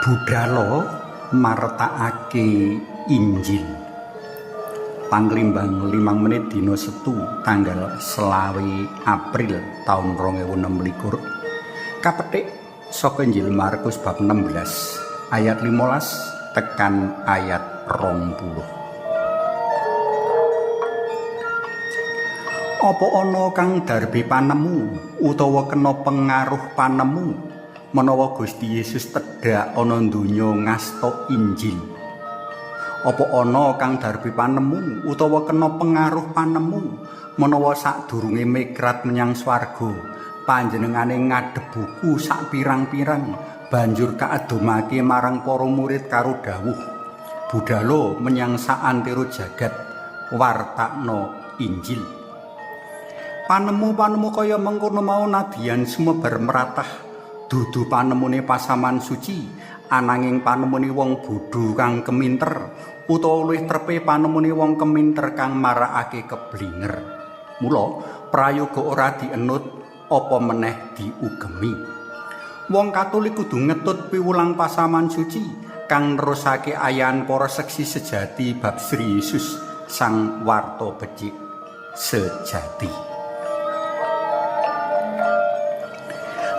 Budhalo martakake Injil. Panglimbang 5 menit dina Setu tanggal 20 April taun 2026. Kapetik saka Injil Markus bab 16 ayat 15 tekan ayat 20. Apa ana kang darbi panemu utawa kena pengaruh panemu menawa Gusti Yesus tedhak ana donya ngasta Injil? Apa ana kang darbi panemu utawa kena pengaruh panemu menawa sadurunge migrat menyang swarga panjenengane ngadhep buku sak pirang-pirang banjur kaadumake marang para murid karo dawuh, budhalo menyang saantero jagat, wartakno Injil. Panemu-panemu kaya mengkono mau nadyan sumebar meratah. Dudu panemune pasaman suci, ananging panemune wong bodho kang keminter, utawa luwih trepe panemune wong keminter kang marakake keblinger. Mula prayoga ora dienut apa meneh diugemi. Wong Katolik kudu ngetut piwulang pasaman suci kang nerusake ayan para seksi sejati bab Sri Yesus sang warta becik sejati.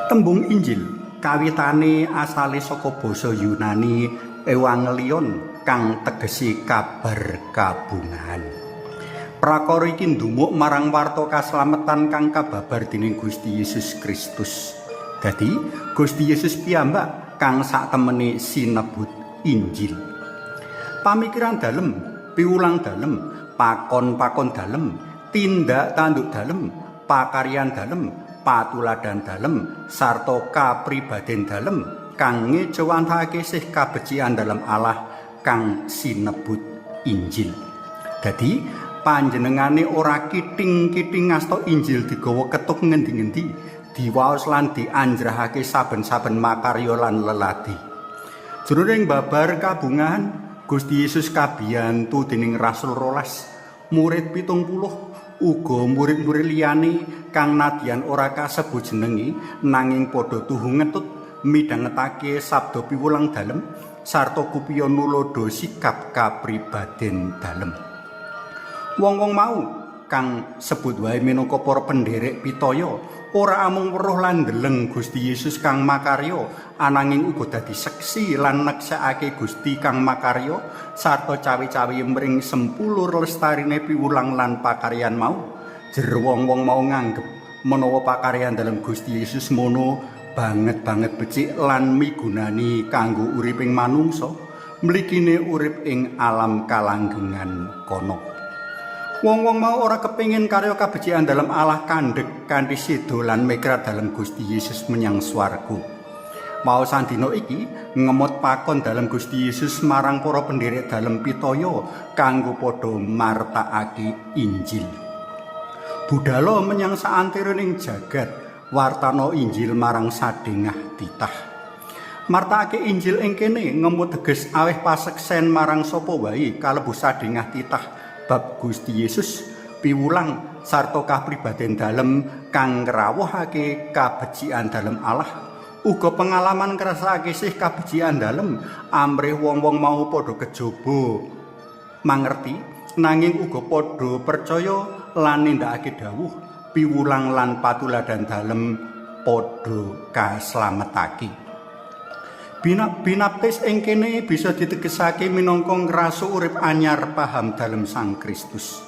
Tembung Injil kawitane asale saka basa Yunani Evangelion kang tegesi kabar kabungahan. Prakara iki ndumuk marang warta kaslametan kang kababar dening Gusti Yesus Kristus. Dadi Gusti Yesus piyambak kang saktemene sinebut Injil. Pamikiran dalem, piwulang dalem, pakon-pakon dalem, tindak tanduk dalem, pakaryan dalem, patuladan dalem sarta kapribaden dalem kang ngejawantake sih kabecikan dalam Allah kang sinebut Injil. Dadi panjenengane ora kiting-kiting ngasta Injil digawa ketuk ngendi-endi, diwaos lan dianjrahake saben-saben makarya lan leladi. Jroning babar kabungahan Gusti Yesus kabiyantu dening Rasul 12, murid 70 uga murid-murid liyane kang nadyan ora kasebut jenengi nanging padha tuhu ngetut midhangetake sabda piwulang dalem sarta kupiya nulodo sikap kapribaden dalem. Wong-wong mau kang sebut wae minangka para pendherek pitaya ora amung weruh lan ndeleng Gusti Yesus kang makarya, ananging uga dadi seksi lan neksekake Gusti kang makarya sarta cawe-cawe mring sempulur lestarine piwulang lan pakaryan mau. Jer wong-wong mau nganggep menawa pakaryan dalam Gusti Yesus mono banget becik lan migunani kanggo uriping manungsa, mligine urip ing alam kalanggengan kono. Wong-wong mau ora kepingin karya kabecikan dalam Allah kandhek kanthi sedo lan migrat dalam Gusti Yesus menyang swarga. Mau sandina iki ngemot pakon dalam Gusti Yesus marang para pendherek dalem pitaya kanggo padha martakake Injil. Budhalo menyang saantirening jagat, wartana Injil marang sadengah titah. Martakake Injil ing kene ngemut teges aweh paseksen marang sapa wae kalebu sadengah titah bab Gusti Yesus, piwulang sarta kapribaden dalem kang ngrawuhake kabecikan dalem Allah. Uga pengalaman ngrasakake sih kabecikan dalem amrih wong-wong mau padha kejaba mangerti nanging uga padha percaya lan nindakake dawuh piwulang lan patuladan dalem padha kaslametake. Binaptis ing kene bisa ditegesake minangka ngrasu urip anyar paham dalem Sang Kristus.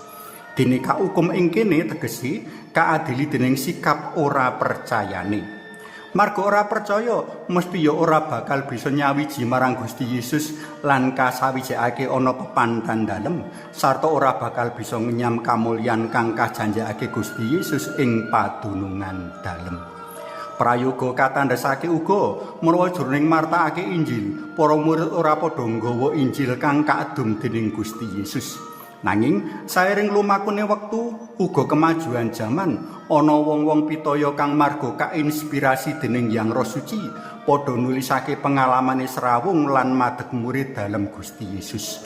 Dene kaukum ing kene tegesi kaadili dening sikap ora percayane. Marga ora percaya mesti ya ora bakal bisa nyawiji marang Gusti Yesus lan kasawijekake ana pepantan dalem sarta ora bakal bisa ngenyam kamulyan kang kajanjekake Gusti Yesus ing padunungan dalem. Prayoga katandhasake uga menawa jroning martakake Injil, para murid ora padha nggawa Injil kang kaadum dening Gusti Yesus. Nanging sairing lumakune wektu uga kemajuan jaman, ana wong-wong pitaya kang marga kainspirasi dening Yang Roh Suci padha nulisake pengalamane serawung lan madeg murid dalam Gusti Yesus.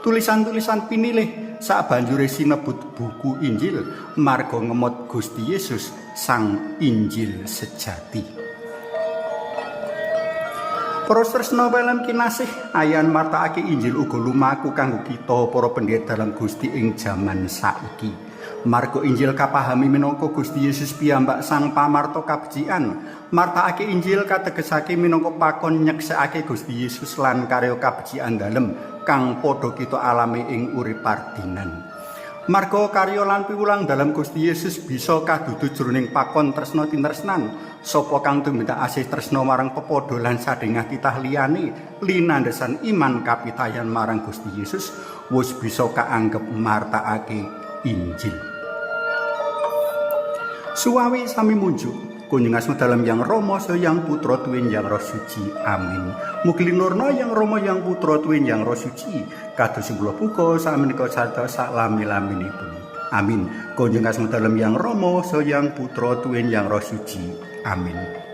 Tulisan-tulisan pinilih sabanjure sinebut buku Injil marga ngemot Gusti Yesus sang Injil sejati. Para tresna pelem kinasih, ayan martakake Injil uga lumaku kanggo kita para pendeta dalam Gusti ing jaman saiki. Marga Injil kapahami minangka Gusti Yesus piyambak sang pamarta kabecikan. Martakake Injil kategesake minangka pakon nyeksekake Gusti Yesus lan karya kabecikan dalem kang padha kita alami ing urip pardinan. Marga karya lan piwulang dalam Gusti Yesus bisa kadudu jroning pakon tresna tinresnan. Sapa kang tumindak asih tresna marang pepadha lan sadhengah titah liyane linandhesan iman kapitayan marang Gusti Yesus wis bisa kaanggep martakake Injil. Suwawi sami munjuk kunjung asma dalam yang Rama yang Putra tuwin yang Roh Suci. Amin. Mugi linurna yang Rama yang Putra tuwin yang Roh Suci kados kula buka sakmenika sarta saklami-laminipun. Amin. Kunjung asma dalam yang Rama yang Putra tuwin yang Roh Suci. Amin.